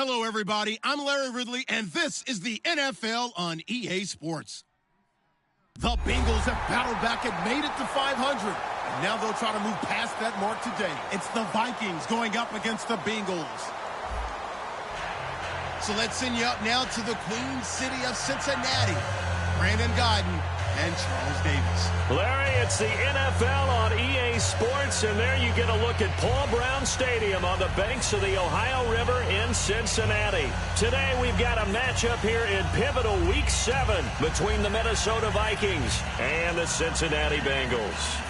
Hello, everybody. I'm Larry Ridley, and this is the NFL on EA Sports. The Bengals have battled back and made it to 500. And now they'll try to move past that mark today. It's the Vikings going up against the Bengals. So let's send you up now to the Queen City of Cincinnati. Brandon Guyton and Charles Davis. Larry, it's the NFL on EA Sports, and there you get a look at Paul Brown Stadium on the banks of the Ohio River in Cincinnati. Today we've got a matchup here in pivotal Week 7 between the Minnesota Vikings and the Cincinnati Bengals.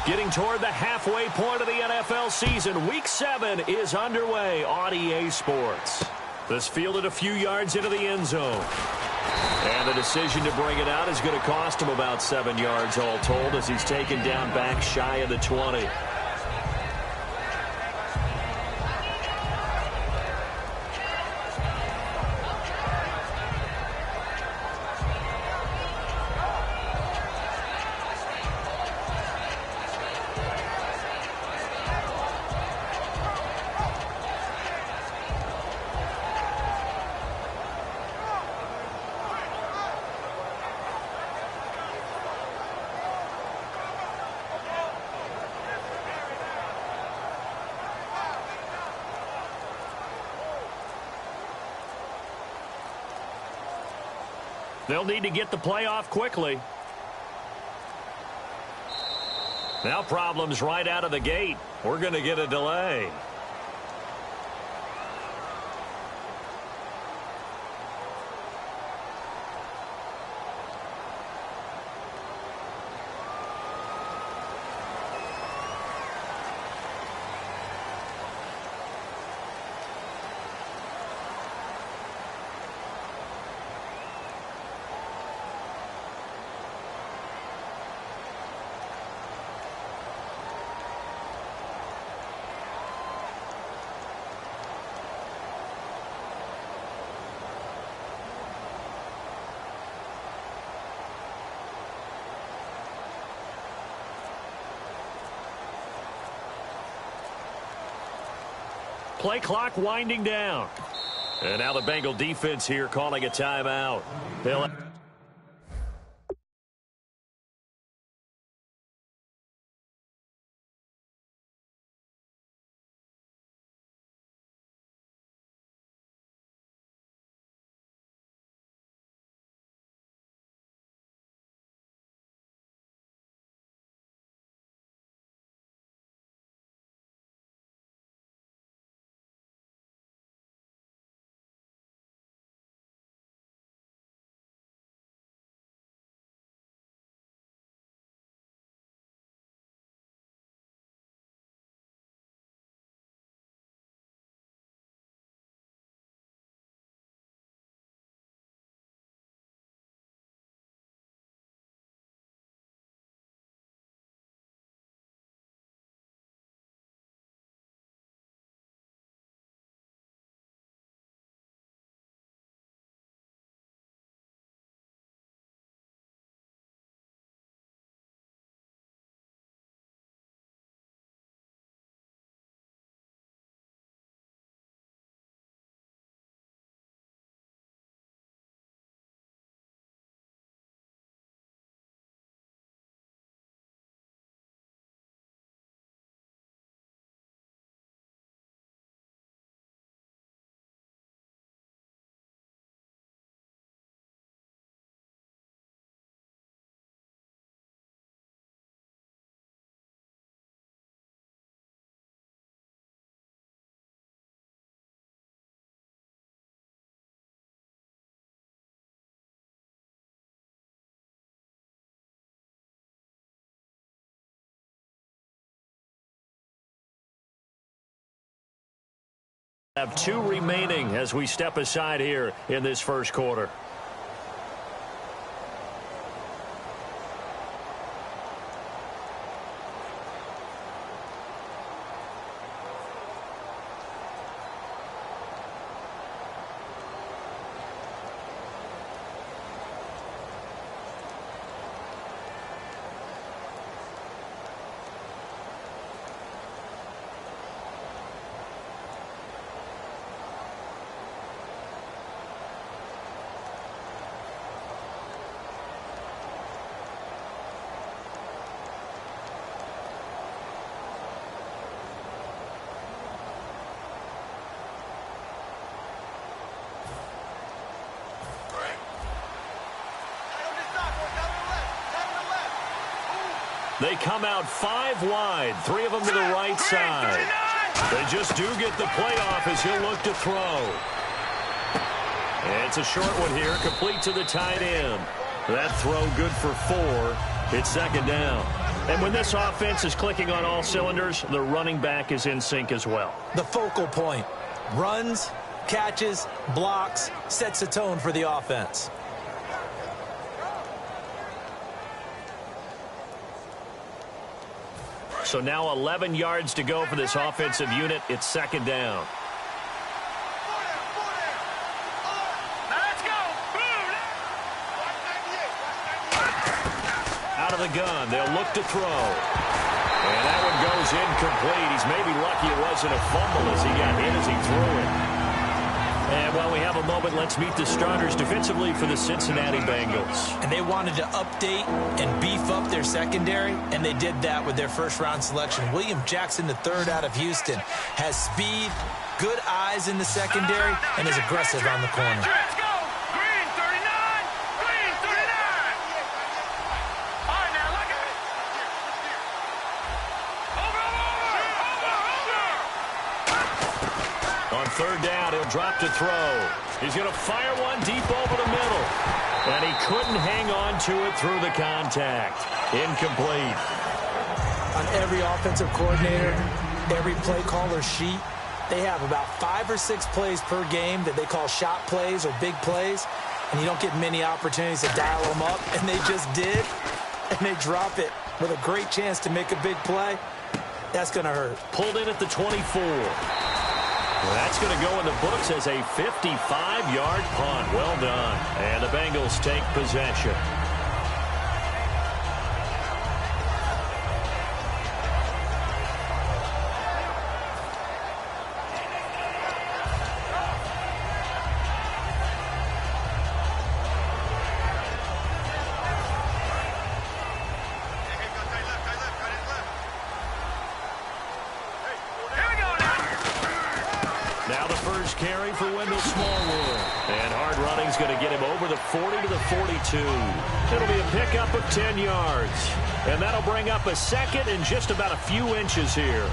Getting toward the halfway point of the NFL season, Week 7 is underway on EA Sports. This fielded a few yards into the end zone. And the decision to bring it out is going to cost him about 7 yards all told as he's taken down back shy of the 20. They'll need to get the play off quickly. Now problems right out of the gate. We're going to get a delay. Play clock winding down. And now the Bengal defense here calling a timeout. They'll have 2 remaining as we step aside here in this first quarter. They come out 5 wide, 3 of them to the right side. They just do get the playoff as he'll look to throw. It's a short one here, complete to the tight end. That throw good for 4. It's second down. And when this offense is clicking on all cylinders, the running back is in sync as well. The focal point. Runs, catches, blocks, sets the tone for the offense. So now 11 yards to go for this offensive unit. It's second down. Out of the gun, they'll look to throw. And that one goes incomplete. He's maybe lucky it wasn't a fumble as he got hit as he threw it. And while we have a moment, let's meet the starters defensively for the Cincinnati Bengals. And they wanted to update and beef up their secondary, and they did that with their first-round selection. William Jackson III out of Houston has speed, good eyes in the secondary, and is aggressive on the corner. Third down, he'll drop to throw. He's going to fire one deep over the middle. And he couldn't hang on to it through the contact. Incomplete. On every offensive coordinator, every play caller sheet, they have about 5 or 6 plays per game that they call shot plays or big plays. And you don't get many opportunities to dial them up. And they just did. And they drop it with a great chance to make a big play. That's going to hurt. Pulled in at the 24. That's going to go in the books as a 55-yard punt. Well done. And the Bengals take possession. Carry for Wendell Smallwood. And hard running's going to get him over the 40 to the 42. It'll be a pickup of 10 yards. And that'll bring up a second and just about a few inches here.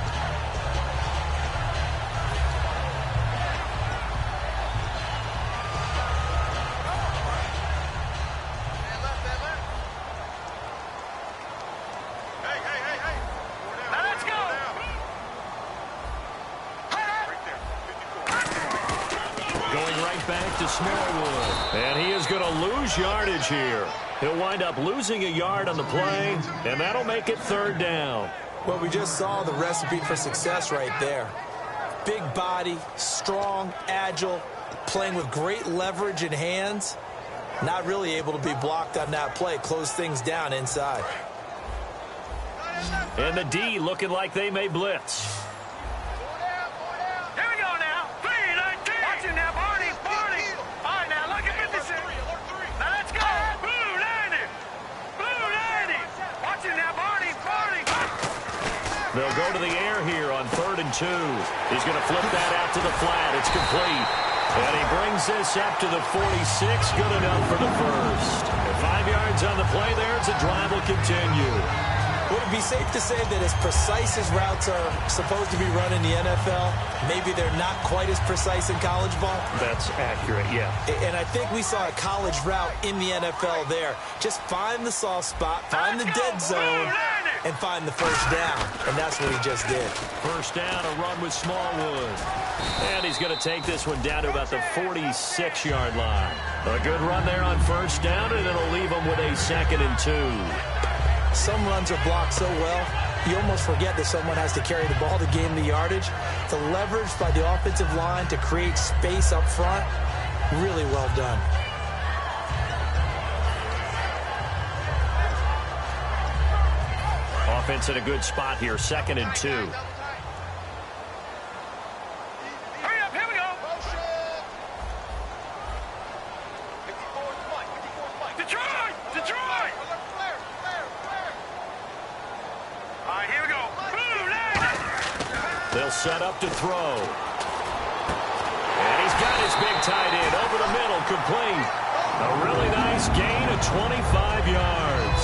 Smallwood. And he is going to lose yardage here. He'll wind up losing a yard on the play, and that'll make it third down. Well, we just saw the recipe for success right there. Big body, strong, agile, playing with great leverage in hands. Not really able to be blocked on that play. Close things down inside. And the D looking like they may blitz. They'll go to the air here on 3rd and 2. He's going to flip that out to the flat. It's complete. And he brings this up to the 46. Good enough for the first. And 5 yards on the play there. The drive will continue. Would it be safe to say that as precise as routes are supposed to be run in the NFL, maybe they're not quite as precise in college ball? That's accurate, yeah. And I think we saw a college route in the NFL there. Just find the soft spot, find the dead zone, and find the first down. And that's what he just did. First down, a run with Smallwood. And he's going to take this one down to about the 46-yard line. A good run there on first down, and it'll leave him with a 2nd and 2. Some runs are blocked so well, you almost forget that someone has to carry the ball to gain the yardage. The leverage by the offensive line to create space up front, really well done. Offense in a good spot here, 2nd and 2. They'll set up to throw. And he's got his big tight end over the middle, complete. A really nice gain of 25 yards.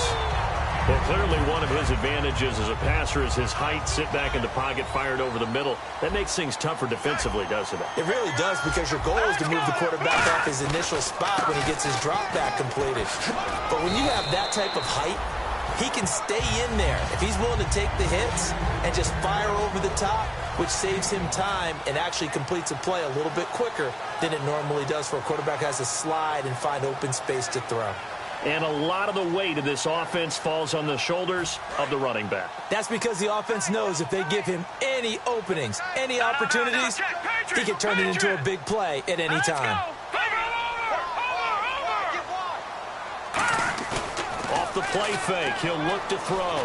Well, clearly one of his advantages as a passer is his height. Sit back in the pocket, fired over the middle. That makes things tougher defensively, doesn't it? It really does, because your goal is to move the quarterback off his initial spot when he gets his drop back completed. But when you have that type of height, he can stay in there if he's willing to take the hits and just fire over the top, which saves him time and actually completes a play a little bit quicker than it normally does for a quarterback who has to slide and find open space to throw. And a lot of the weight of this offense falls on the shoulders of the running back. That's because the offense knows if they give him any openings, any opportunities, he can turn it into a big play at any time. Off the play fake, he'll look to throw.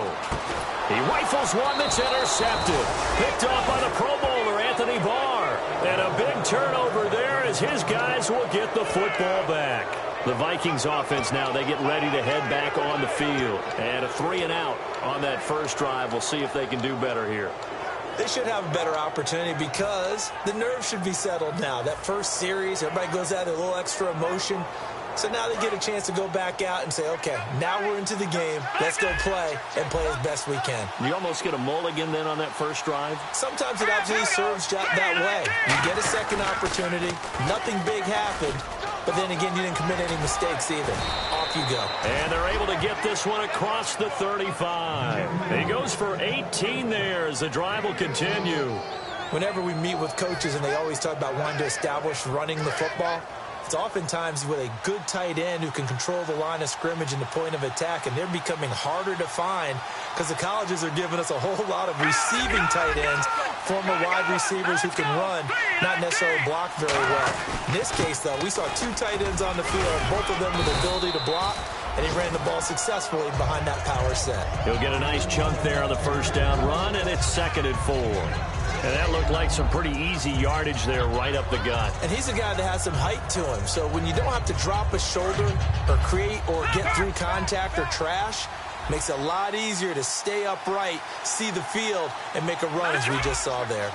He rifles one that's intercepted. Picked off by the Pro Bowler, Anthony Barr. And a big turnover there as his guys will get the football back. The Vikings offense now, they get ready to head back on the field. And a 3-and-out on that first drive. We'll see if they can do better here. They should have a better opportunity because the nerves should be settled now. That first series, everybody goes out with a little extra emotion. So now they get a chance to go back out and say, okay, now we're into the game. Let's go play and play as best we can. You almost get a mulligan then on that first drive? Sometimes it absolutely serves that way. You get a second opportunity. Nothing big happened. But then again, you didn't commit any mistakes either. Off you go. And they're able to get this one across the 35. He goes for 18 there as the drive will continue. Whenever we meet with coaches and they always talk about wanting to establish running the football, it's oftentimes with a good tight end who can control the line of scrimmage and the point of attack, and they're becoming harder to find because the colleges are giving us a whole lot of receiving tight ends, former wide receivers who can run, not necessarily block very well. In this case, though, we saw two tight ends on the field, both of them with the ability to block, and he ran the ball successfully behind that power set. He'll get a nice chunk there on the first down run, and it's 2nd and 4. And that looked like some pretty easy yardage there right up the gut. And he's a guy that has some height to him. So when you don't have to drop a shoulder or create or get through contact or trash, makes it a lot easier to stay upright, see the field, and make a run as we just saw there.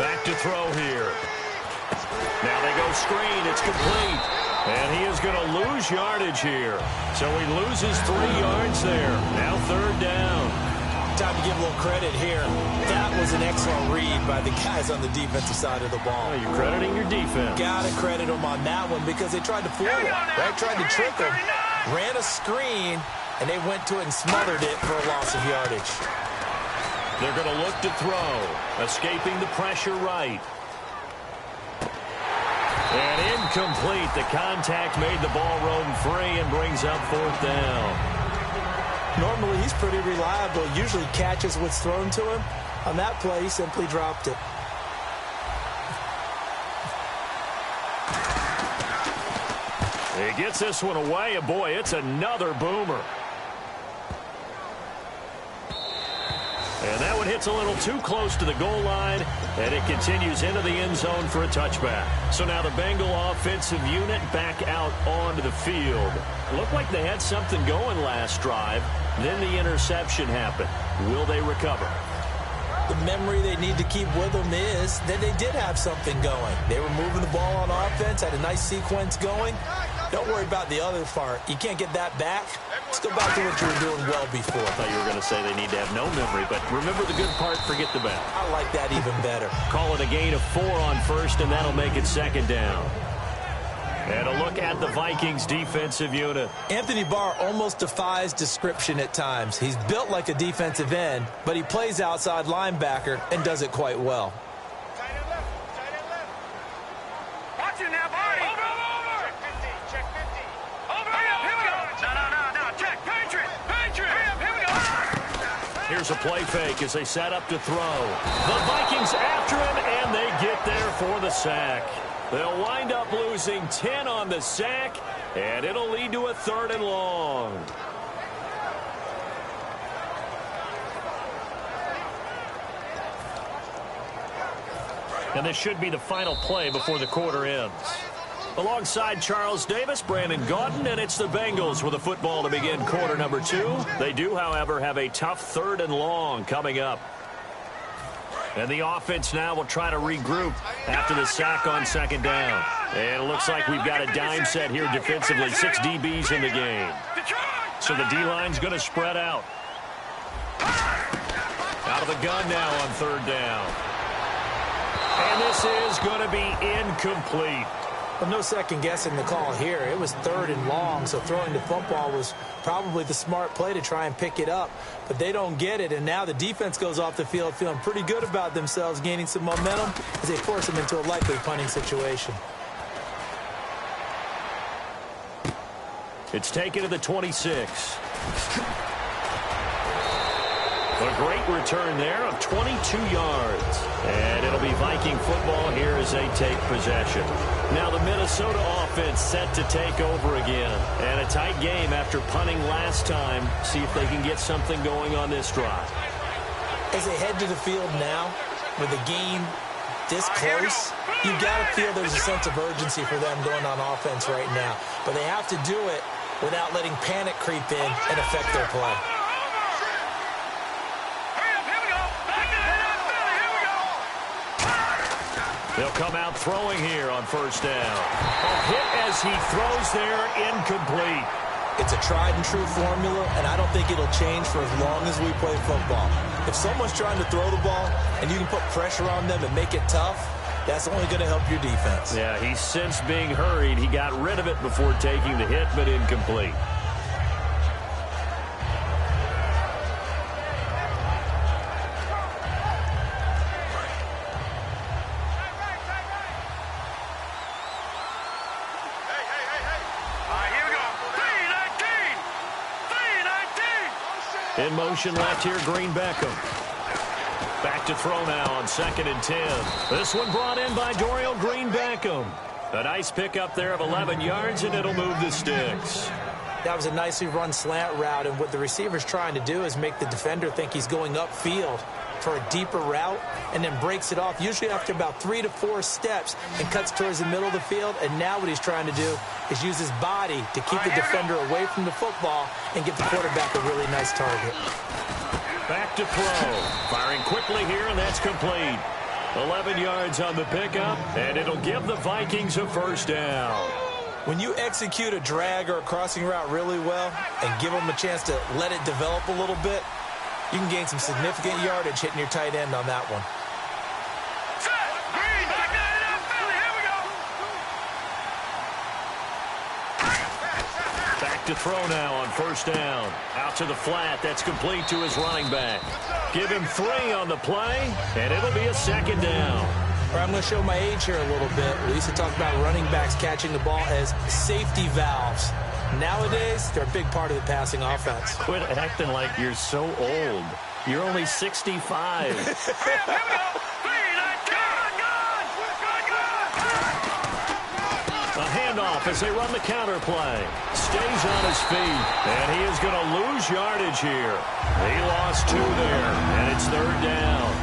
Back to throw here. Now they go screen. It's complete. And he is going to lose yardage here. So he loses 3 yards there. Now 3rd down. Time to give a little credit here. That was an excellent read by the guys on the defensive side of the ball. Oh, you're crediting your defense. Got to credit them on that one because they tried to fool him, right? Tried to trick him, ran a screen, and they went to it and smothered it for a loss of yardage. They're going to look to throw. Escaping the pressure right. And incomplete. The contact made the ball roam free and brings up 4th down. Normally, he's pretty reliable. Usually catches what's thrown to him. On that play, he simply dropped it. He gets this one away, and boy, it's another boomer. And that one hits a little too close to the goal line, and it continues into the end zone for a touchback. So now the Bengal offensive unit back out onto the field. Looked like they had something going last drive. Then the interception happened. Will they recover? The memory they need to keep with them is that they did have something going. They were moving the ball on offense, had a nice sequence going. Don't worry about the other part. You can't get that back. Let's go back to what you were doing well before. I thought you were going to say they need to have no memory, but remember the good part, forget the bad. I like that even better. Call it a gain of 4 on first, and that'll make it 2nd down. And a look at the Vikings defensive unit. Anthony Barr almost defies description at times. He's built like a defensive end, but he plays outside linebacker and does it quite well. Watch it now, Barney. Over. Check 50. Over. Here we go. No. Check. Patriot. Here we go. Here's a play fake as they set up to throw. The Vikings after him, and they get there for the sack. They'll wind up losing 10 on the sack, and it'll lead to a 3rd and long. And this should be the final play before the quarter ends. Alongside Charles Davis, Brandon Gaudin, and it's the Bengals with a football to begin quarter number 2. They do, however, have a tough 3rd and long coming up. And the offense now will try to regroup after the sack on second down. And it looks like we've got a dime set here defensively. 6 DBs in the game. So the D-line's going to spread out. Out of the gun now on third down. And this is going to be incomplete. Well, no second guessing the call here. It was 3rd and long, so throwing the football was probably the smart play to try and pick it up. But they don't get it, and now the defense goes off the field feeling pretty good about themselves, gaining some momentum as they force them into a likely punting situation. It's taken to the 26. A great return there of 22 yards. And it'll be Viking football here as they take possession. Now the Minnesota offense set to take over again. And a tight game after punting last time. See if they can get something going on this drive. As they head to the field now, with the game this close, you've got to feel there's a sense of urgency for them going on offense right now. But they have to do it without letting panic creep in and affect their play. They'll come out throwing here on first down. A hit as he throws there, incomplete. It's a tried and true formula, and I don't think it'll change for as long as we play football. If someone's trying to throw the ball and you can put pressure on them and make it tough, that's only going to help your defense. Yeah, he's since being hurried. He got rid of it before taking the hit, but incomplete. In motion left here, Green Beckham. Back to throw now on 2nd and 10. This one brought in by Dorial Green Beckham. A nice pickup there of 11 yards, and it'll move the sticks. That was a nicely run slant route, and what the receiver's trying to do is make the defender think he's going upfield for a deeper route, and then breaks it off, usually after about 3 to 4 steps, and cuts towards the middle of the field. And now what he's trying to do is use his body to keep the defender away from the football and give the quarterback a really nice target. Back to throw. Firing quickly here, and that's complete. 11 yards on the pickup, and it'll give the Vikings a first down. When you execute a drag or a crossing route really well and give them a chance to let it develop a little bit, you can gain some significant yardage hitting your tight end on that one. Back to throw now on first down. Out to the flat. That's complete to his running back. Give him 3 on the play, and it'll be a second down. I'm going to show my age here a little bit. We used to talk about running backs catching the ball as safety valves. Nowadays, they're a big part of the passing offense. Quit acting like you're so old. You're only 65. A handoff as they run the counter play. Stays on his feet, and he is going to lose yardage here. He lost 2 there, and it's 3rd down.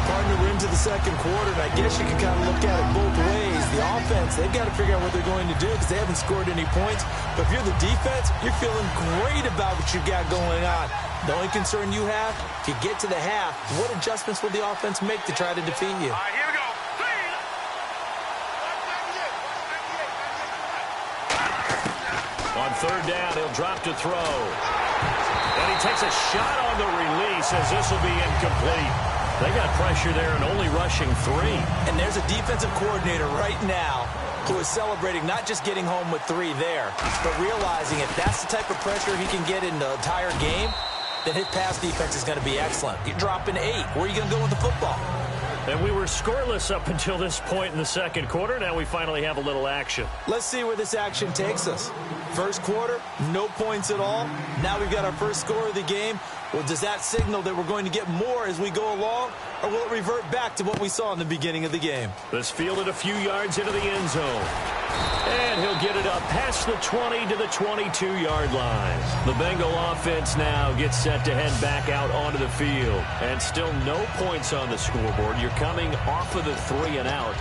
Partner, we're into the second quarter, and I guess you can kind of look at it both ways. The offense, they've got to figure out what they're going to do because they haven't scored any points. But if you're the defense, you're feeling great about what you've got going on. The only concern you have, if you get to the half, what adjustments will the offense make to try to defeat you? All right, here we go. On 3rd down, he'll drop to throw. And he takes a shot on the release as this will be incomplete. They got pressure there and only rushing 3. And there's a defensive coordinator right now who is celebrating not just getting home with 3 there, but realizing if that's the type of pressure he can get in the entire game, then his pass defense is going to be excellent. You're dropping 8. Where are you going to go with the football? And we were scoreless up until this point in the second quarter. Now we finally have a little action. Let's see where this action takes us. First quarter, no points at all. Now we've got our first score of the game. Well, does that signal that we're going to get more as we go along, or will it revert back to what we saw in the beginning of the game? This fielded a few yards into the end zone. And he'll get it up past the 20 to the 22-yard line. The Bengal offense now gets set to head back out onto the field. And still no points on the scoreboard. You're coming off of the 3 and out.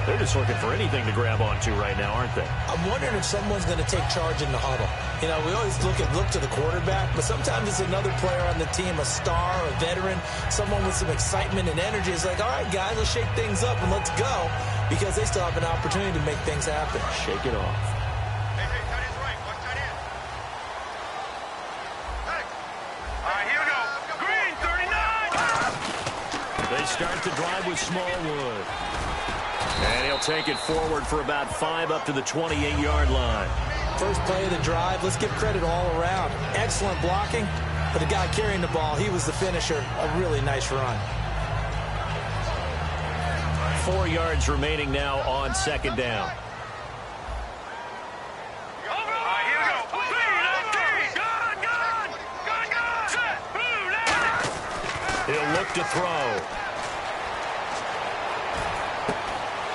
They're just looking for anything to grab onto right now, aren't they? I'm wondering if someone's going to take charge in the huddle. You know, we always look to the quarterback, but sometimes it's another player on the team, a star, a veteran, someone with some excitement and energy. It's like, all right, guys, let's shake things up and let's go, because they still have an opportunity to make things happen. Shake it off. Hey, tight end's right. Watch tight end. Hey. All right, here we go. Green, 39. They start the drive with Smallwood. And he'll take it forward for about 5 up to the 28-yard line. First play of the drive, let's give credit all around. Excellent blocking, but the guy carrying the ball, he was the finisher. A really nice run. 4 yards remaining now on second down. All right, here we go. Gun. Set. Blue, left. He'll look to throw.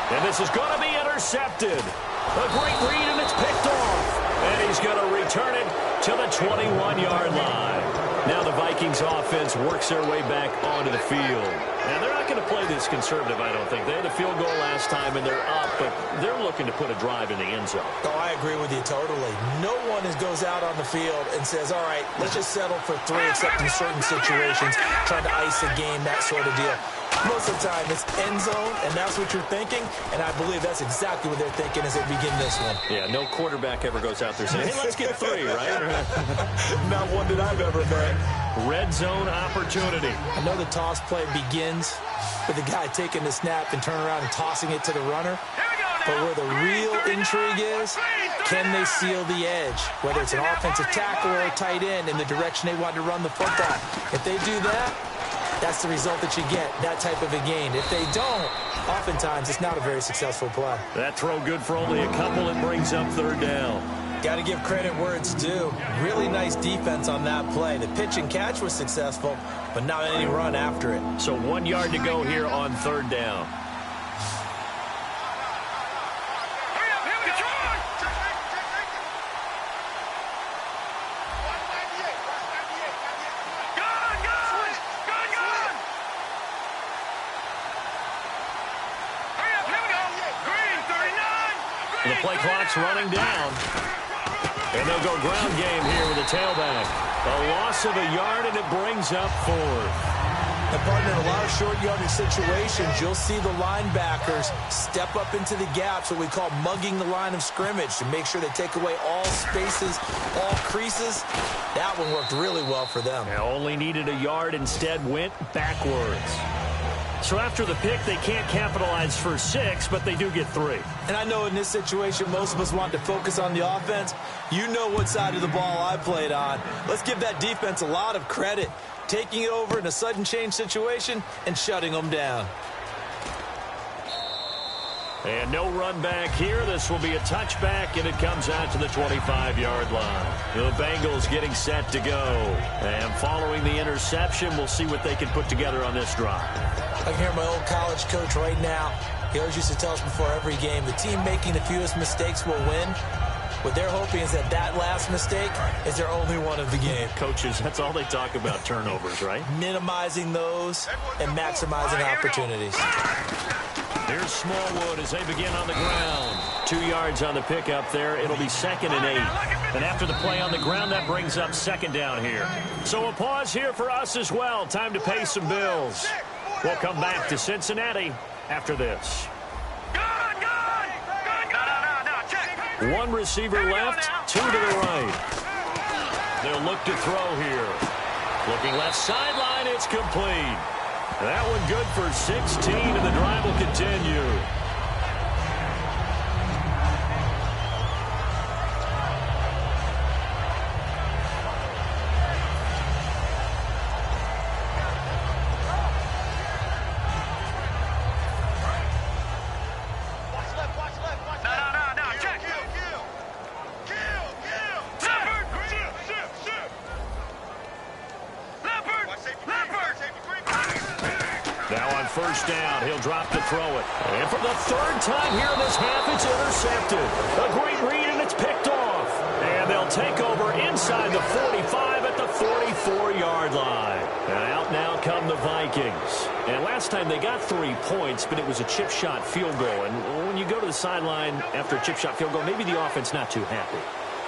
And this is going to be intercepted. A great read, and it's picked off. And he's going to return it to the 21-yard line. Now the Vikings offense works their way back onto the field. And they're not going to play this conservative, I don't think. They had a field goal last time, and they're up, but they're looking to put a drive in the end zone. Oh, I agree with you totally. No one goes out on the field and says, all right, let's just settle for 3, except in certain situations, trying to ice a game, that sort of deal. Most of the time, it's end zone, and that's what you're thinking, and I believe that's exactly what they're thinking as they begin this one. Yeah, no quarterback ever goes out there saying, hey, let's get 3, right? Not one that I've ever met. Red zone opportunity. I know the toss play begins with the guy taking the snap and turning around and tossing it to the runner. But where the real intrigue is, can they seal the edge? Whether it's an offensive tackle or a tight end in the direction they want to run the football. If they do that, that's the result that you get, that type of a gain. If they don't, oftentimes it's not a very successful play. That throw good for only a couple. It brings up third down. Got to give credit where it's due. Really nice defense on that play. The pitch and catch was successful, but not any run after it. So 1 yard to go here on third down. The play clock's running down. And they'll go ground game here with a tailback. A loss of a yard, and it brings up 4. And partner, in a lot of short yardage situations, you'll see the linebackers step up into the gaps, what we call mugging the line of scrimmage, to make sure they take away all spaces, all creases. That one worked really well for them. Now only needed a yard, instead went backwards. So after the pick, they can't capitalize for 6, but they do get 3. And I know in this situation, most of us want to focus on the offense. You know what side of the ball I played on. Let's give that defense a lot of credit, taking it over in a sudden change situation and shutting them down. And no run back here. This will be a touchback, and it comes out to the 25-yard line. The Bengals getting set to go. And following the interception, we'll see what they can put together on this drive. I can hear my old college coach right now. He always used to tell us before every game, the team making the fewest mistakes will win. What they're hoping is that that last mistake is their only one of the game. Coaches, that's all they talk about, turnovers, right? Minimizing those and maximizing opportunities. Here's Smallwood as they begin on the ground. 2 yards on the pickup there. It'll be 2nd and 8. And after the play on the ground, that brings up 2nd down here. So a pause here for us as well. Time to pay some bills. We'll come back to Cincinnati after this. One receiver left, 2 to the right. They'll look to throw here. Looking left sideline, it's complete. That one good for 16, and the drive will continue. First down, he'll drop to throw it. And for the 3rd time here in this half, it's intercepted. A great read, and it's picked off. And they'll take over inside the 45 at the 44-yard line. And out now come the Vikings. And last time they got 3 points, but it was a chip shot field goal. And when you go to the sideline after a chip shot field goal, maybe the offense not too happy.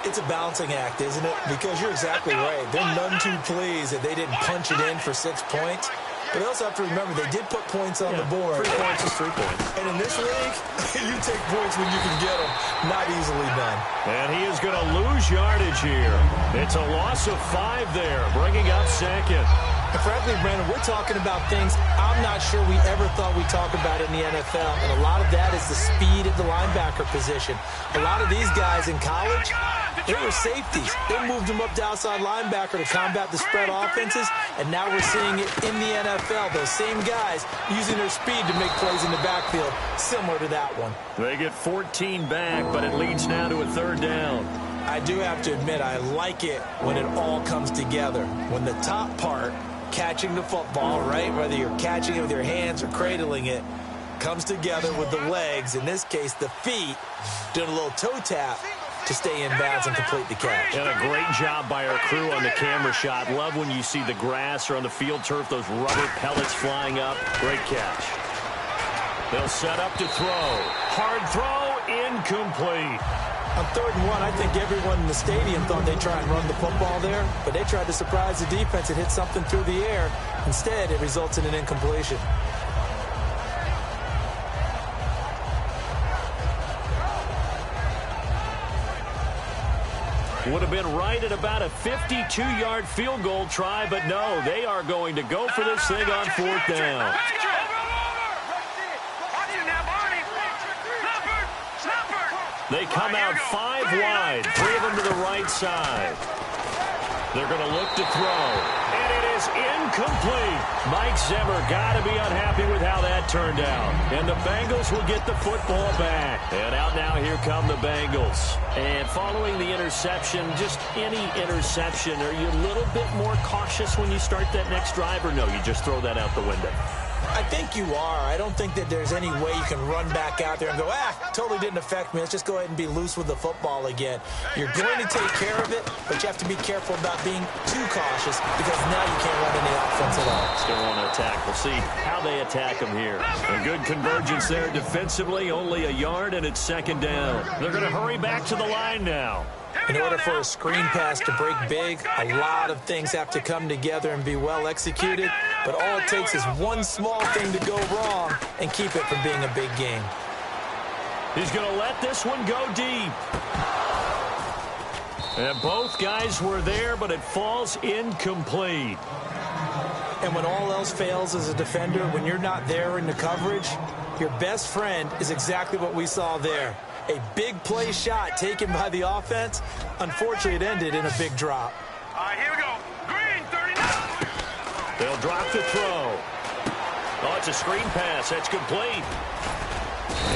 It's a balancing act, isn't it? Because you're exactly right. They're none too pleased that they didn't punch it in for 6 points. But they also have to remember they did put points on the board. 3 points is 3 points. And in this league, you take points when you can get them. Not easily done. And he is going to lose yardage here. It's a loss of 5 there, bringing up second. And frankly, Brandon, we're talking about things I'm not sure we ever thought we'd talk about in the NFL. And a lot of that is the speed at the linebacker position. A lot of these guys in college, they were safeties. They moved them up to outside linebacker to combat the spread offenses. And now we're seeing it in the NFL. Those same guys using their speed to make plays in the backfield, similar to that one. They get 14 back, but it leads now to a 3rd down. I do have to admit, I like it when it all comes together. When the top part, catching the football, right, whether you're catching it with your hands or cradling it, comes together with the legs, in this case the feet, doing a little toe tap to stay in bounds and complete the catch. And a great job by our crew on the camera shot. Love when you see the grass or on the field turf, those rubber pellets flying up. Great catch. They'll set up to throw. Hard throw, incomplete. On 3rd and 1, I think everyone in the stadium thought they'd try and run the football there, but they tried to surprise the defense and hit something through the air. Instead, it results in an incompletion. Would have been right at about a 52-yard field goal try, but no, they are going to go for this thing on 4th down. They come out 5 wide, 3 of them to the right side. They're going to look to throw, and it is incomplete. Mike Zimmer got to be unhappy with how that turned out. And the Bengals will get the football back. And out now, here come the Bengals. And following the interception, just any interception, are you a little bit more cautious when you start that next drive, or no, you just throw that out the window? I think you are. I don't think that there's any way you can run back out there and go, totally didn't affect me. Let's just go ahead and be loose with the football again. You're going to take care of it, but you have to be careful about being too cautious because now you can't run any offense at all. Still want to attack. We'll see how they attack them here. A good convergence there defensively, only a yard, and it's 2nd down. They're going to hurry back to the line now. In order for a screen pass to break big, a lot of things have to come together and be well executed. But all it takes is one small thing to go wrong and keep it from being a big game. He's going to let this one go deep. And both guys were there, but it falls incomplete. And when all else fails as a defender, when you're not there in the coverage, your best friend is exactly what we saw there. A big play shot taken by the offense. Unfortunately, it ended in a big drop. All right, here we go. Green, 39. They'll drop the throw. Oh, it's a screen pass. That's complete.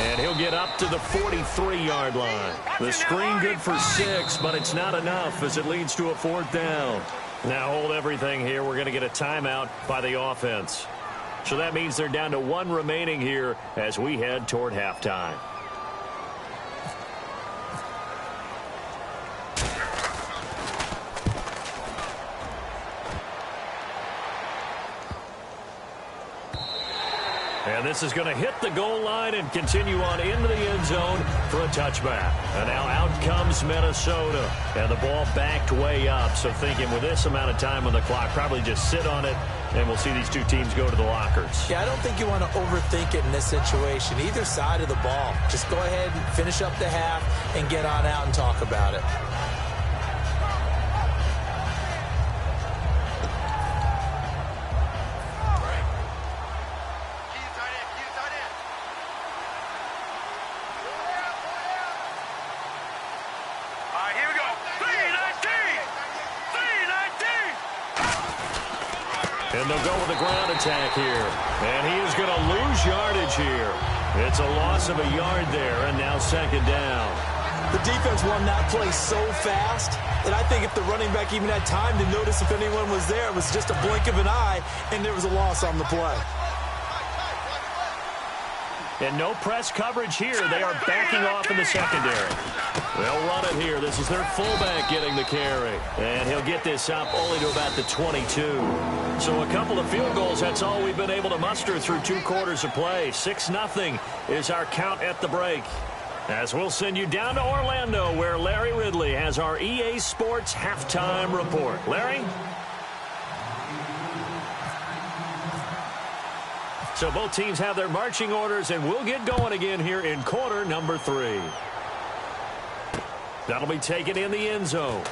And he'll get up to the 43-yard line. The screen good for 6, but it's not enough as it leads to a 4th down. Now hold everything here. We're going to get a timeout by the offense. So that means they're down to 1 remaining here as we head toward halftime. And this is going to hit the goal line and continue on into the end zone for a touchback. And now out comes Minnesota. And the ball backed way up. So thinking with this amount of time on the clock, probably just sit on it, and we'll see these two teams go to the lockers. Yeah, I don't think you want to overthink it in this situation. Either side of the ball. Just go ahead and finish up the half and get on out and talk about it. And they'll go with a ground attack here. And he is going to lose yardage here. It's a loss of a yard there, and now 2nd down. The defense won that play so fast that I think if the running back even had time to notice if anyone was there, it was just a blink of an eye, and there was a loss on the play. And no press coverage here. They are backing off in the secondary. They'll run it here. This is their fullback getting the carry. And he'll get this up only to about the 22. So a couple of field goals, that's all we've been able to muster through 2 quarters of play. 6-0 is our count at the break. As we'll send you down to Orlando, where Larry Ridley has our EA Sports halftime report. Larry? So both teams have their marching orders, and we'll get going again here in quarter number 3. That'll be taken in the end zone.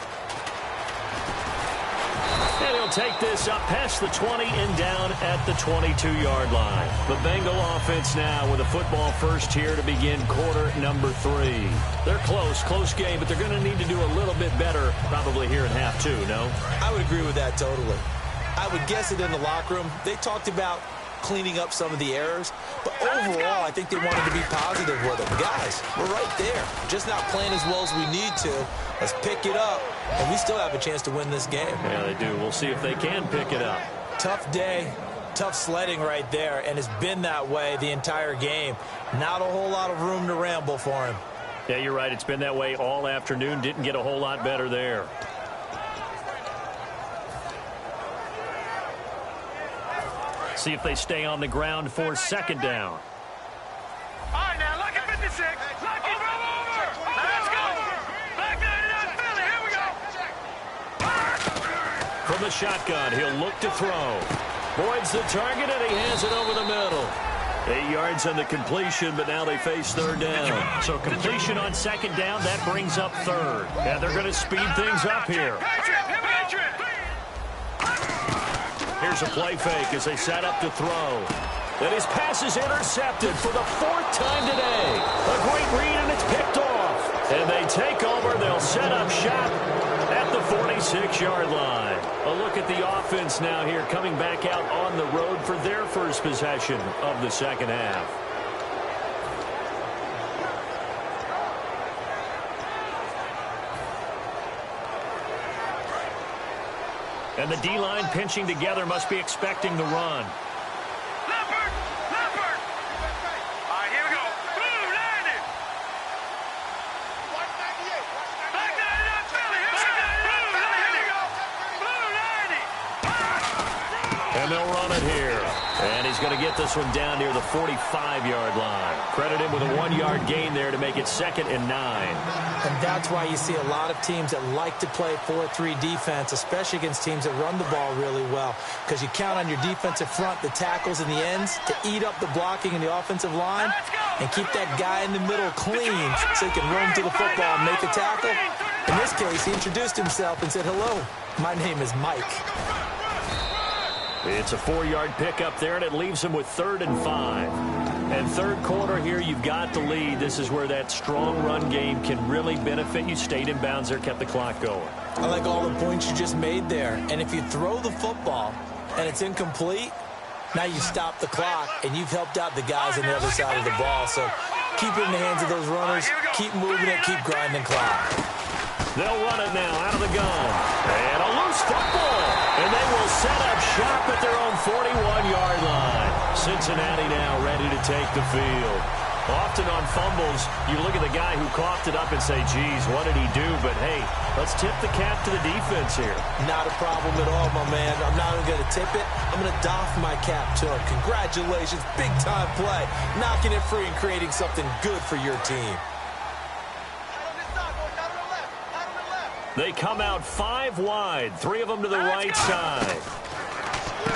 And he'll take this up past the 20 and down at the 22-yard line. The Bengal offense now with a football first here to begin quarter number 3. They're close game, but they're going to need to do a little bit better probably here in half 2, no? I would agree with that totally. I would guess it in the locker room. They talked about cleaning up some of the errors, but overall I think they wanted to be positive with them. Guys, we're right there, just not playing as well as we need to. Let's pick it up, and we still have a chance to win this game. Yeah, they do. We'll see if they can pick it up. Tough day, tough sledding right there, and it's been that way the entire game. Not a whole lot of room to ramble for him. Yeah, you're right. It's been that way all afternoon. Didn't get a whole lot better there. See if they stay on the ground for second down. All right, now, look at 56. Look it. Over. Let's go. Back 99 Philly. Here we go. From the shotgun, he'll look to throw. Boyd's the target, and he hands it over the middle. 8 yards on the completion, but now they face third down. So completion on second down, that brings up third. And they're going to speed things up here. Here's a play fake as they set up to throw. And his pass is intercepted for the 4th time today. A great read, and it's picked off. And they take over. They'll set up shop at the 46-yard line. A look at the offense now here, coming back out on the road for their first possession of the second half. And the D-line pinching together, must be expecting the run. Leopard. All right, here we go. Blue 90. Back 99 Philly. Here we go. Blue 90. And they'll run it here. And he's going to get this one down near the 45-yard line. Credit him with a 1-yard gain there to make it 2nd and 9. And that's why you see a lot of teams that like to play 4-3 defense, especially against teams that run the ball really well, because you count on your defensive front, the tackles and the ends, to eat up the blocking in the offensive line and keep that guy in the middle clean so he can run to the football and make a tackle. In this case, he introduced himself and said, "Hello, my name is Mike." It's a 4-yard pickup there, and it leaves him with 3rd and 5. And third quarter here, you've got the lead. This is where that strong run game can really benefit you. Stayed in bounds there, kept the clock going. I like all the points you just made there. And if you throw the football and it's incomplete, now you stop the clock, and you've helped out the guys on the other side of the ball. So keep it in the hands of those runners. Keep moving it. Keep grinding clock. They'll run it now out of the gun. And a loose football. And they will set up shop at their own 41-yard line. Cincinnati now ready to take the field. Often on fumbles, you look at the guy who coughed it up and say, geez, what did he do? But, hey, let's tip the cap to the defense here. Not a problem at all, my man. I'm not even going to tip it. I'm going to doff my cap to him. Congratulations. Big-time play. Knocking it free and creating something good for your team. They come out 5 wide, 3 of them to the right side.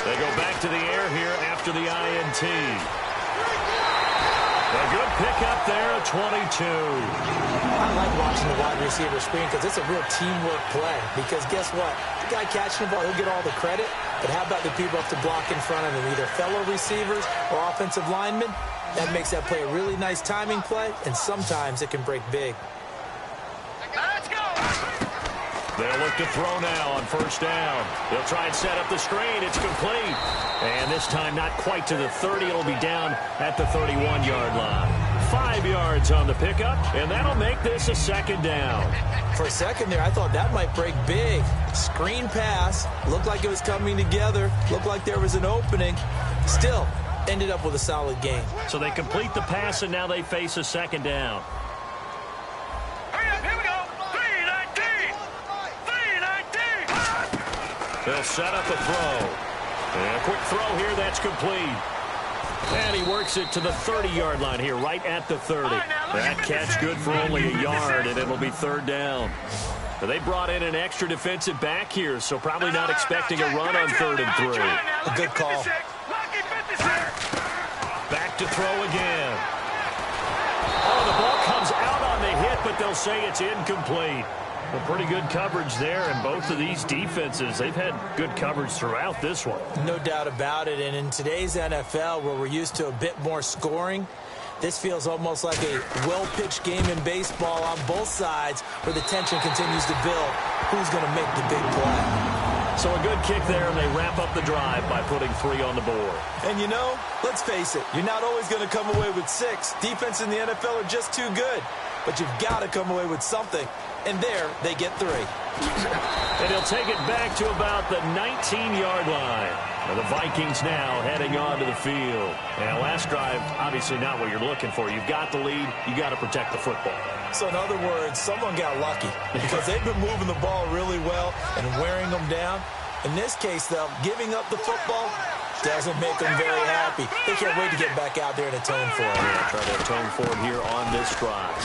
They go back to the air here after the INT. A good pickup there at 22. I like watching the wide receiver screen because it's a real teamwork play. Because guess what? The guy catching the ball, he'll get all the credit. But how about the people up to block in front of him, either fellow receivers or offensive linemen? That makes that play a really nice timing play, and sometimes it can break big. Let's go. They'll look to throw now on first down. They'll try and set up the screen. It's complete. And this time not quite to the 30. It'll be down at the 31-yard line. 5 yards on the pickup, and that'll make this a second down. For a second there, I thought that might break big. Screen pass. Looked like it was coming together. Looked like there was an opening. Still, ended up with a solid game. So they complete the pass, and now they face a second down. Hurry up, here we go. 319. 319. They'll set up a throw. And a quick throw here, that's complete. And he works it to the 30-yard line here, right at the 30. That catch good for only a yard, and it'll be third down. They brought in an extra defensive back here, so probably not expecting a run on 3rd and 3. A good call. Back to throw again. Oh, the ball comes out on the hit, but they'll say it's incomplete. Well, pretty good coverage there, and both of these defenses, they've had good coverage throughout this one. No doubt about it, and in today's NFL, where we're used to a bit more scoring, this feels almost like a well-pitched game in baseball on both sides where the tension continues to build. Who's going to make the big play? So a good kick there, and they wrap up the drive by putting 3 on the board. And you know, let's face it, you're not always going to come away with 6. Defense in the NFL are just too good. But you've got to come away with something. And there, they get 3. And he'll take it back to about the 19-yard line. And the Vikings now heading onto the field. And last drive, obviously not what you're looking for. You've got the lead. You got to protect the football. So in other words, someone got lucky because they've been moving the ball really well and wearing them down. In this case, though, giving up the football doesn't make them very happy. They can't wait to get back out there and atone for it. Yeah, try to atone for it here on this drive.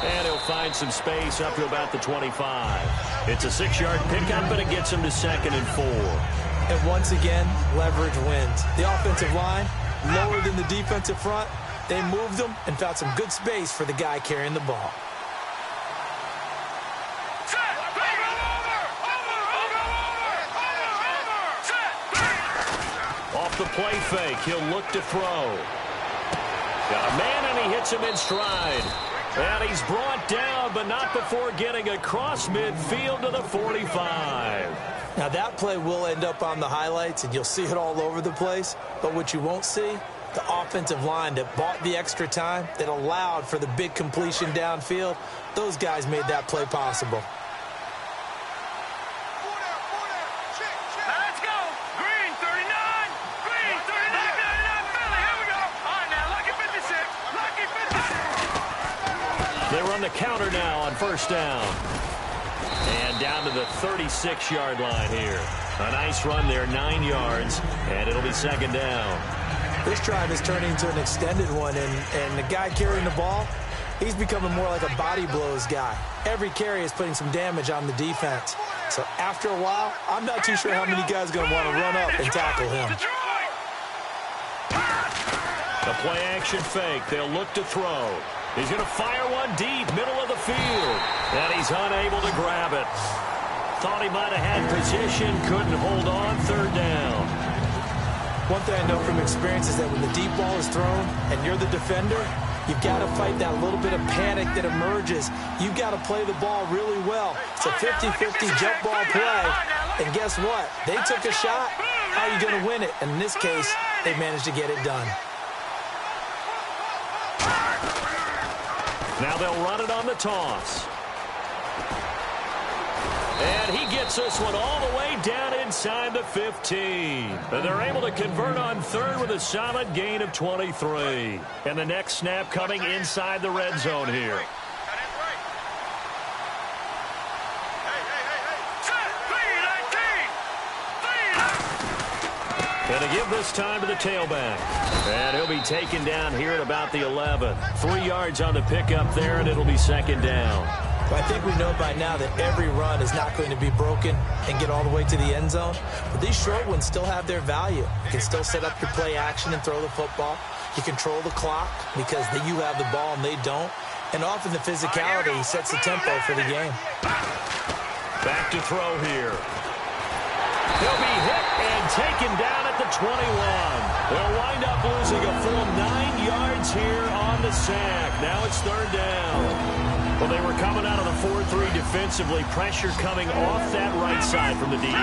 And he'll find some space up to about the 25. It's a 6-yard pickup, and it gets him to 2nd and 4. And once again, leverage wins. The offensive line, lower than the defensive front, they moved them and found some good space for the guy carrying the ball. Off the play fake, he'll look to throw. Got a man, and he hits him in stride. And he's brought down, but not before getting across midfield to the 45. Now, that play will end up on the highlights, and you'll see it all over the place. But what you won't see, the offensive line that bought the extra time, that allowed for the big completion downfield, those guys made that play possible. Let's go. Green 39. Green 39. 99 Philly. Here we go. All right, now, lucky 56. Lucky 56. They run the counter now on 1st down. And down to the 36-yard line here. A nice run there, 9 yards, and it'll be 2nd down. This drive is turning into an extended one, and the guy carrying the ball, he's becoming more like a body blows guy. Every carry is putting some damage on the defense. So after a while, I'm not too sure how many guys are going to want to run up and tackle him. The play-action fake. They'll look to throw. He's going to fire one deep, middle of the field. And he's unable to grab it. Thought he might have had position, couldn't hold on, 3rd down. One thing I know from experience is that when the deep ball is thrown and you're the defender, you've got to fight that little bit of panic that emerges. You've got to play the ball really well. It's a 50-50 jump ball play. And guess what? They took a shot. How are you going to win it? And in this case, they managed to get it done. Now they'll run it on the toss. And he gets this one all the way down inside the 15. And they're able to convert on 3rd with a solid gain of 23. And the next snap coming inside the red zone here. And to give this time to the tailback. And he'll be taken down here at about the 11. 3 yards on the pickup there, and it'll be 2nd down. Well, I think we know by now that every run is not going to be broken and get all the way to the end zone. But these short ones still have their value. You can still set up your play action and throw the football. You control the clock because you have the ball and they don't. And often the physicality sets the tempo for the game. Back to throw here. He'll be hit and taken down at the 21. They'll wind up losing a full 9 yards here on the sack. Now it's 3rd down. Well, they were coming out of the 4-3 defensively. Pressure coming off that right side from the DN.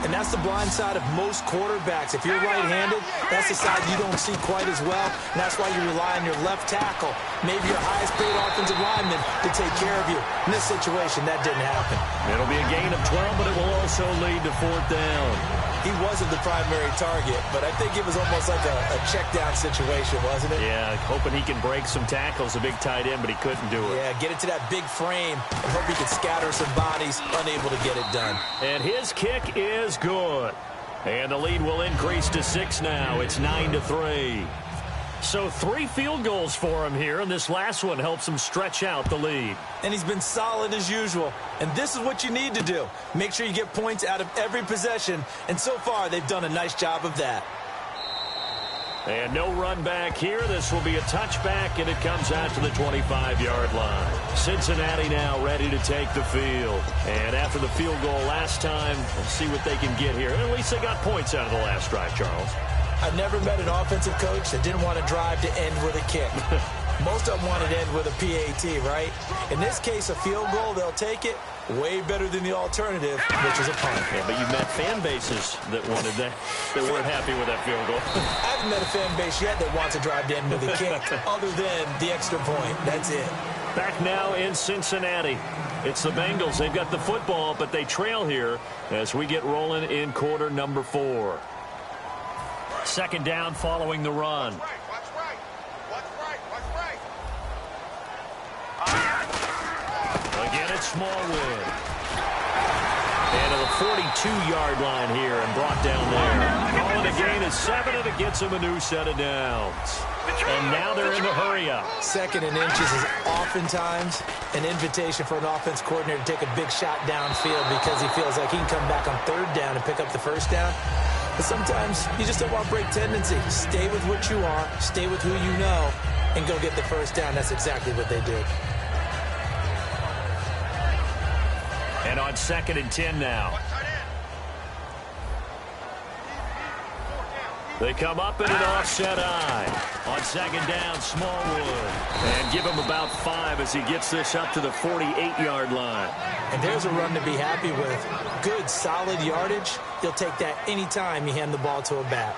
And that's the blind side of most quarterbacks. If you're right-handed, that's the side you don't see quite as well. And that's why you rely on your left tackle, maybe your highest-paid offensive lineman, to take care of you. In this situation, that didn't happen. It'll be a gain of 12, but it will also lead to 4th down. he wasn't the primary target, but I think it was almost like a check-down situation, wasn't it? Yeah, hoping he can break some tackles, a big tight end, but he couldn't do it. Yeah, get it to that big frame and hope he could scatter some bodies, unable to get it done. And his kick is good. And the lead will increase to 6 now. It's 9-3. So 3 field goals for him here, and this last one helps him stretch out the lead. And he's been solid as usual. And this is what you need to do. Make sure you get points out of every possession. And so far, they've done a nice job of that. And no run back here. This will be a touchback, and it comes out to the 25-yard line. Cincinnati now ready to take the field. And after the field goal last time, let's see what they can get here. At least they got points out of the last drive, Charles. I've never met an offensive coach that didn't want to drive to end with a kick. Most of them wanted to end with a PAT, right? In this case, a field goal, they'll take it. Way better than the alternative, which is a punt. Yeah, but you've met fan bases that wanted that, that weren't happy with that field goal. I haven't met a fan base yet that wants to drive to end with a kick, other than the extra point. That's it. Back now in Cincinnati. It's the Bengals. They've got the football, but they trail here as we get rolling in quarter number 4. Second down following the run. Watch right. Again, it's Smallwood. And to the 42-yard line here and brought down there. Calling a gain of 7, and it gets him a new set of downs. And now they're in the hurry-up. 2nd and inches is oftentimes an invitation for an offense coordinator to take a big shot downfield because he feels like he can come back on 3rd down and pick up the 1st down. But sometimes you just don't want to break tendency. Stay with what you are, stay with who you know, and go get the 1st down. That's exactly what they did. And on 2nd and 10 now. They come up in an offset eye. On 2nd down, Smallwood. And give him about 5 as he gets this up to the 48-yard line. And there's a run to be happy with. Good, solid yardage. He'll take that any time you hand the ball to a back.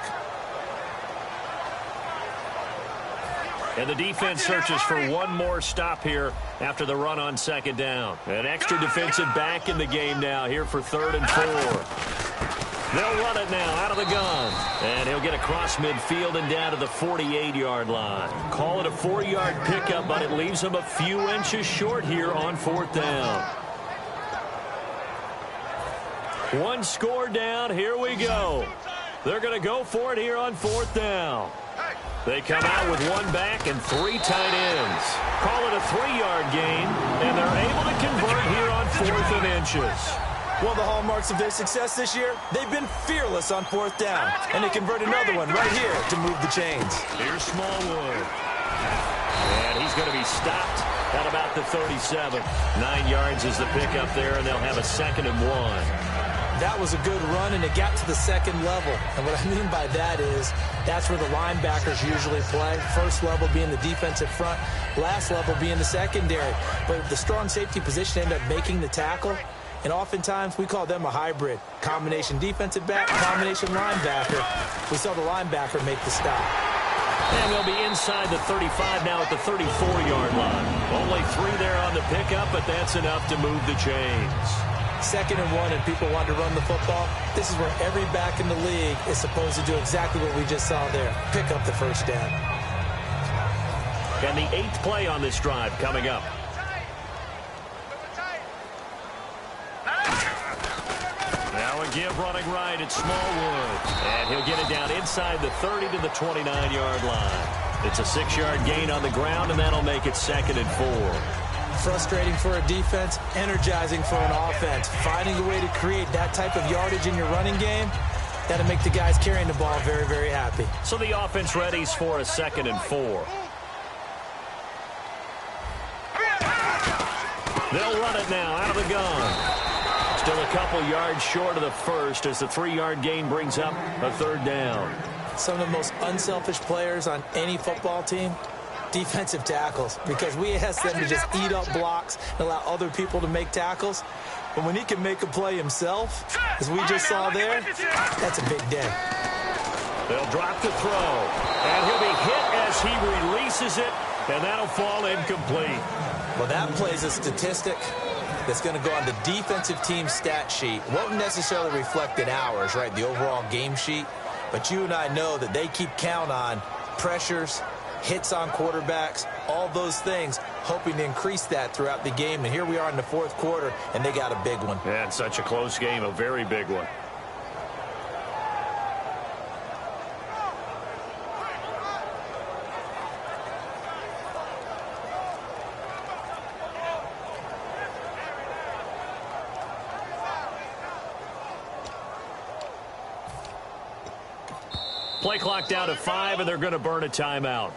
And the defense searches for one more stop here after the run on 2nd down. An extra defensive back in the game now here for 3rd and 4. They'll run it now out of the gun. And he'll get across midfield and down to the 48-yard line. Call it a 4-yard pickup, but it leaves him a few inches short here on 4th down. One score down. Here we go. They're going to go for it here on 4th down. They come out with 1 back and 3 tight ends. Call it a 3-yard gain, and they're able to convert here on 4th and inches. One of the hallmarks of their success this year, they've been fearless on 4th down, and they convert another one right here to move the chains. Here's Smallwood. And he's going to be stopped at about the 37. 9 yards is the pickup there, and they'll have a 2nd and 1. That was a good run, and it got to the 2nd level. And what I mean by that is that's where the linebackers usually play. First level being the defensive front, last level being the secondary. But the strong safety position ended up making the tackle. And oftentimes we call them a hybrid. Combination defensive back, combination linebacker. We saw the linebacker make the stop. And they'll be inside the 35 now at the 34-yard line. Only 3 there on the pickup, but that's enough to move the chains. 2nd and 1, and people want to run the football. This is where every back in the league is supposed to do exactly what we just saw there. Pick up the 1st down. And the 8th play on this drive coming up. Now again running right, it's Smallwood. And he'll get it down inside the 30 to the 29-yard line. It's a 6-yard gain on the ground, and that'll make it 2nd and 4. Frustrating for a defense, energizing for an offense. Finding a way to create that type of yardage in your running game, that'll make the guys carrying the ball very, very happy. So the offense readies for a 2nd and 4. They'll run it now out of the gun. Still a couple yards short of the 1st as the 3-yard gain brings up a 3rd down. Some of the most unselfish players on any football team, defensive tackles, because we ask them to just eat up blocks and allow other people to make tackles. But when he can make a play himself, as we just saw there, that's a big day. They'll drop the throw, and he'll be hit as he releases it, and that'll fall incomplete. Well, that play's a statistic. that's going to go on the defensive team stat sheet. Won't necessarily reflect in ours, right, the overall game sheet. But you and I know that they keep count on pressures, hits on quarterbacks, all those things, hoping to increase that throughout the game. And here we are in the fourth quarter, and they got a big one. And such a close game, a very big one. Play clock down to 5, and they're going to burn a timeout.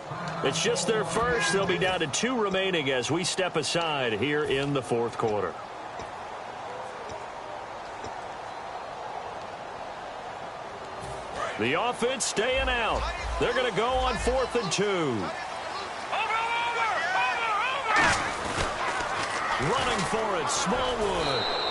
It's just their first. They'll be down to 2 remaining as we step aside here in the fourth quarter. The offense staying out. They're going to go on 4th and 2. Running for it, Smallwood.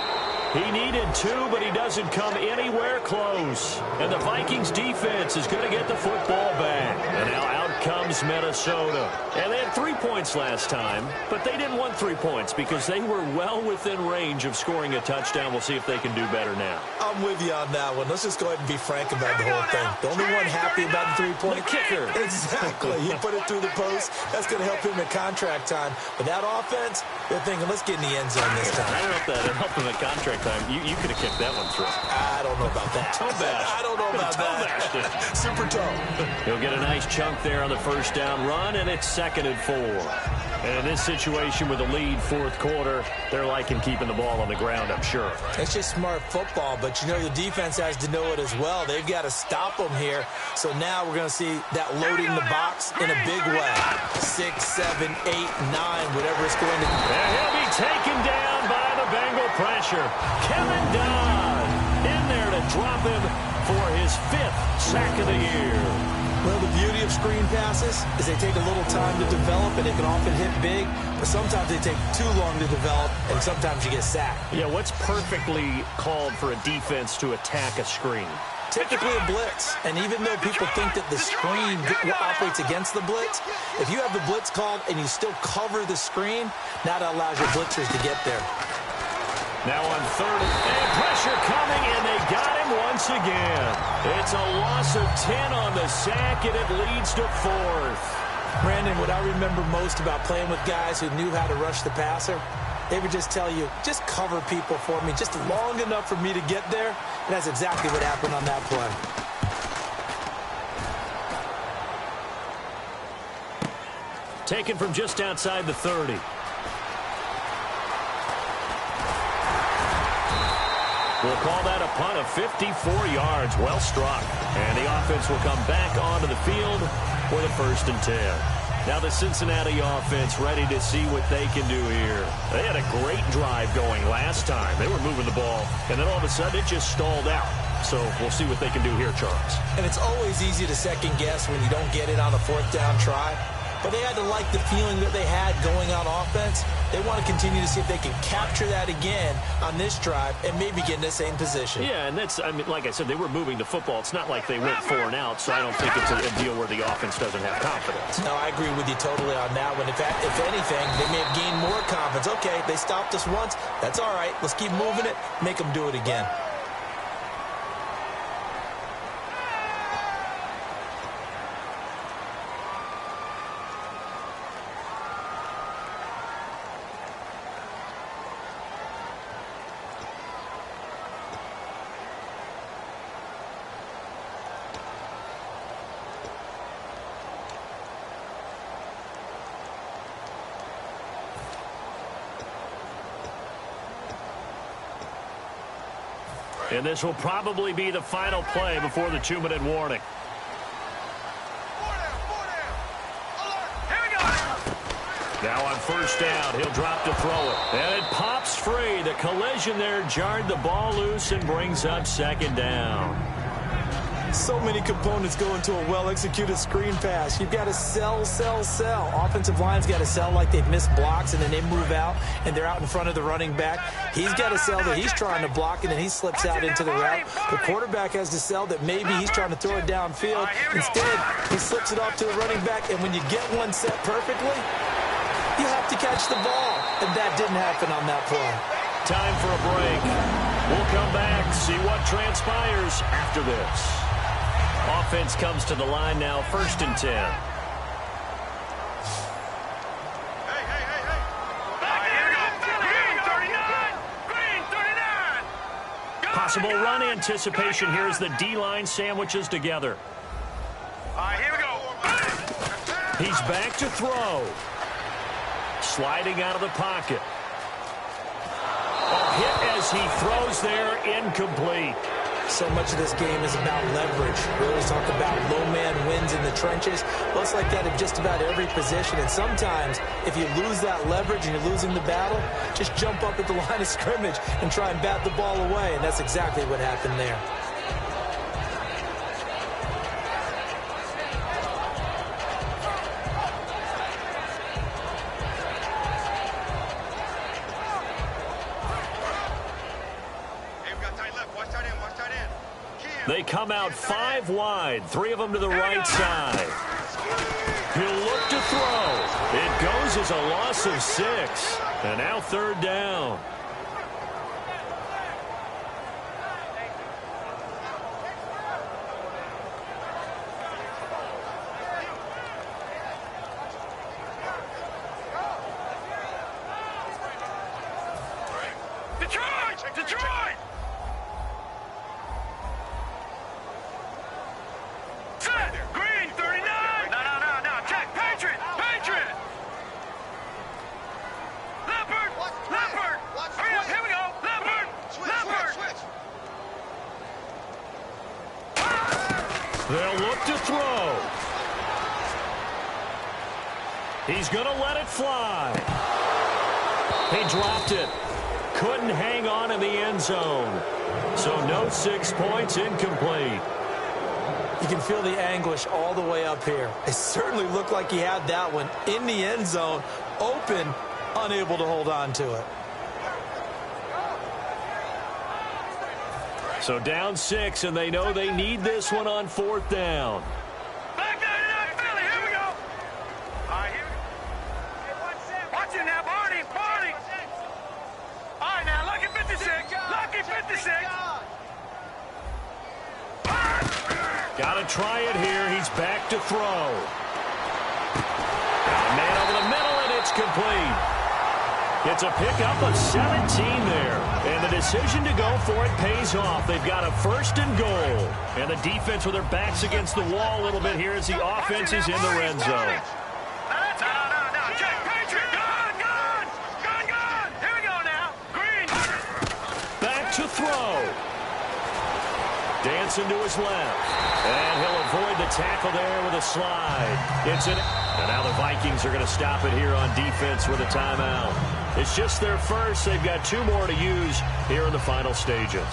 He needed 2, but he doesn't come anywhere close. And the Vikings defense is going to get the football back. And now out comes Minnesota. And they had 3 points last time, but they didn't want 3 points because they were well within range of scoring a touchdown. We'll see if they can do better now. I'm with you on that one. Let's just go ahead and be frank about the whole thing. The only one happy about the 3-point kicker. Exactly. He put it through the post. That's going to help him in contract time. But that offense, they're thinking, let's get in the end zone this time. I don't know if that helped him at contract time. You could have kicked that one through. I don't know about that. Toe bash. I don't know about that. Super toe. He'll get a nice chunk there on the first down run, and it's 2nd and 4. And in this situation with a lead fourth quarter, they're liking keeping the ball on the ground, I'm sure. It's just smart football, but you know the defense has to know it as well. They've got to stop them here. So now we're going to see that loading the box in a big way. 6, 7, 8, 9, whatever it's going to be. And he'll be taken down by the Bengal pressure. Kevin Dodd in there to drop him for his 5th sack of the year. Well, the beauty of screen passes is they take a little time to develop, and they can often hit big, but sometimes they take too long to develop, and sometimes you get sacked. Yeah, what's perfectly called for a defense to attack a screen? Typically a blitz, and even though people think that the screen operates against the blitz, if you have the blitz called and you still cover the screen, that allows your blitzers to get there. Now on 3rd, and pressure coming, and they got him once again. It's a loss of 10 on the sack, and it leads to 4th. Brandon, what I remember most about playing with guys who knew how to rush the passer, they would just tell you, just cover people for me, just long enough for me to get there, and that's exactly what happened on that play. Taken from just outside the 30. We'll call that a punt of 54 yards. Well struck. And the offense will come back onto the field for the 1st and 10. Now the Cincinnati offense ready to see what they can do here. They had a great drive going last time. They were moving the ball, and then all of a sudden it just stalled out. So we'll see what they can do here, Charles. And it's always easy to second guess when you don't get it on a 4th down try. But they had to like the feeling that they had going on offense. They want to continue to see if they can capture that again on this drive and maybe get in the same position. Yeah, and that's, I mean, like I said, they were moving the football. It's not like they went 4 and out, so I don't think it's a deal where the offense doesn't have confidence. No, I agree with you totally on that one. In fact, if anything, they may have gained more confidence. Okay, they stopped us once. That's all right. Let's keep moving it. Make them do it again. And this will probably be the final play before the 2-minute warning. Now on 1st down, he'll drop to throw it. And it pops free. The collision there jarred the ball loose and brings up 2nd down. So many components go into a well-executed screen pass. You've got to sell. Offensive line's got to sell like they've missed blocks, and then they move out, and they're out in front of the running back. He's got to sell that he's trying to block, and then he slips out into the route. The quarterback has to sell that maybe he's trying to throw it downfield. Instead, he slips it off to the running back, and when you get one set perfectly, you have to catch the ball, and that didn't happen on that play. time for a break. We'll come back, see what transpires after this. Offense comes to the line now, 1st and 10. Possible run anticipation here as the D-line sandwiches together. Here we go. He's back to throw. Sliding out of the pocket. A hit as he throws there, incomplete. So much of this game is about leverage. We always talk about low man wins in the trenches. Well, it's like that in just about every position. And sometimes, if you lose that leverage and you're losing the battle, just jump up at the line of scrimmage and try and bat the ball away. And that's exactly what happened there. They come out 5 wide, 3 of them to the right side. He'll look to throw. It goes as a loss of 6. And now 3rd down. Detroit! Green, 39! No. Check, Patriot! Leopard! Hurry up, here we go! Leopard! They'll look to throw. He's going to let it fly. He dropped it. Couldn't hang on in the end zone. So no 6 points, incomplete. You can feel the anguish all the way up here. It certainly looked like he had that one in the end zone, open, unable to hold on to it. So down 6, and they know they need this one on 4th down. Back down, Philly, here we go! Watch it now, Barney! All right, now, lucky 56! Got to try it here. He's back to throw. Got a man over the middle, and it's complete. It's a pickup of 17 there. And the decision to go for it pays off. They've got a 1st and goal. And the defense with their backs against the wall a little bit here as the offense is in the red zone. No. Check, Patriot! Gun! Here we go now. Green! Back to throw. Dancing to his left. And he'll avoid the tackle there with a slide. And now the Vikings are going to stop it here on defense with a timeout. It's just their first. They've got 2 more to use here in the final stages.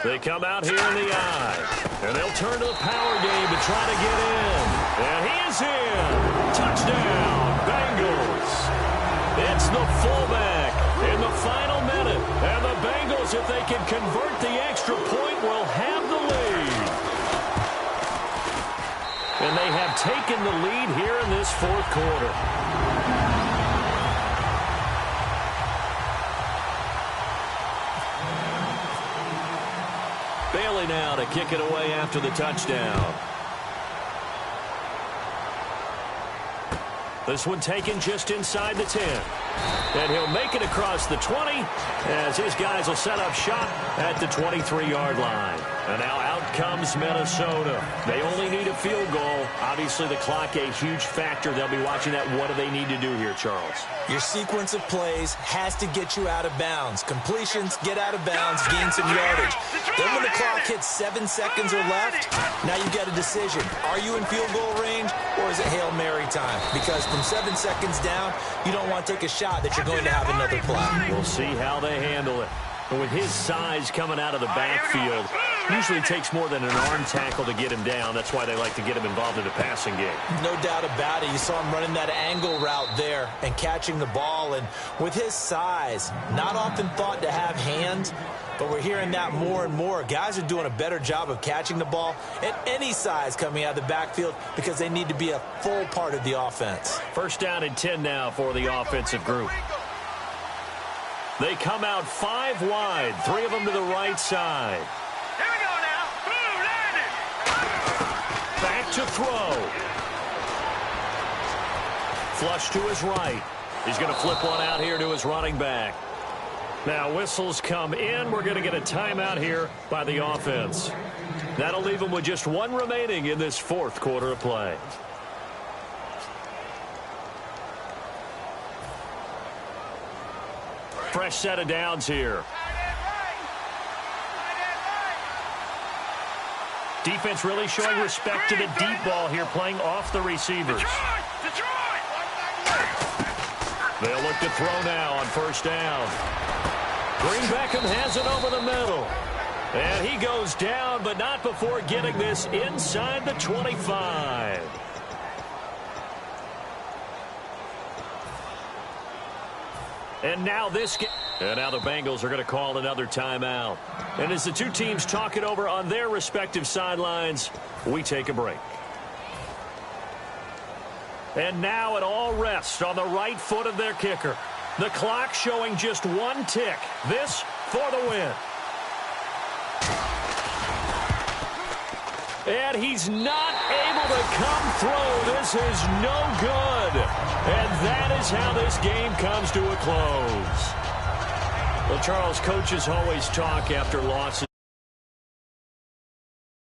They come out here in the eye. And they'll turn to the power game to try to get in. And he is in. Touchdown, Bengals. It's the fullback in the final minute. And the Bengals, if they can convert the extra point, will have the lead. And they have taken the lead here in this 4th quarter. Bailey now to kick it away after the touchdown. This one taken just inside the 10. And he'll make it across the 20 as his guys will set up shop at the 23-yard line. And now out comes Minnesota. They only need a field goal. Obviously, the clock a huge factor. They'll be watching that. What do they need to do here, Charles? Your sequence of plays has to get you out of bounds. Completions, get out of bounds, gain some yardage. Then when the clock hits 7 seconds or left, now you've got a decision. Are you in field goal range, or is it Hail Mary time? Because from 7 seconds down, you don't want to take a shot that you're going to have another play. We'll see how they handle it. But with his size coming out of the backfield, usually takes more than an arm tackle to get him down. That's why they like to get him involved in the passing game. No doubt about it. You saw him running that angle route there and catching the ball. And with his size, not often thought to have hands, but we're hearing that more and more. Guys are doing a better job of catching the ball at any size coming out of the backfield because they need to be a full part of the offense. First down and 10 now for the offensive group. They come out 5 wide, 3 of them to the right side. Here we go now. Boom, landed. Back to throw. Flush to his right. He's going to flip one out here to his running back. Now whistles come in. We're going to get a timeout here by the offense. That'll leave them with just 1 remaining in this 4th quarter of play. Fresh set of downs here. Defense really showing respect to the deep ball here, playing off the receivers. They'll look to throw now on first down. Green Beckham has it over the middle. And he goes down, but not before getting this inside the 25. And now the Bengals are going to call another timeout. And as the two teams talk it over on their respective sidelines, we take a break. And now it all rests on the right foot of their kicker. The clock showing just 1 tick. This for the win. And he's not able to come through. This is no good. And that is how this game comes to a close. Well, Charles, coaches always talk after losses.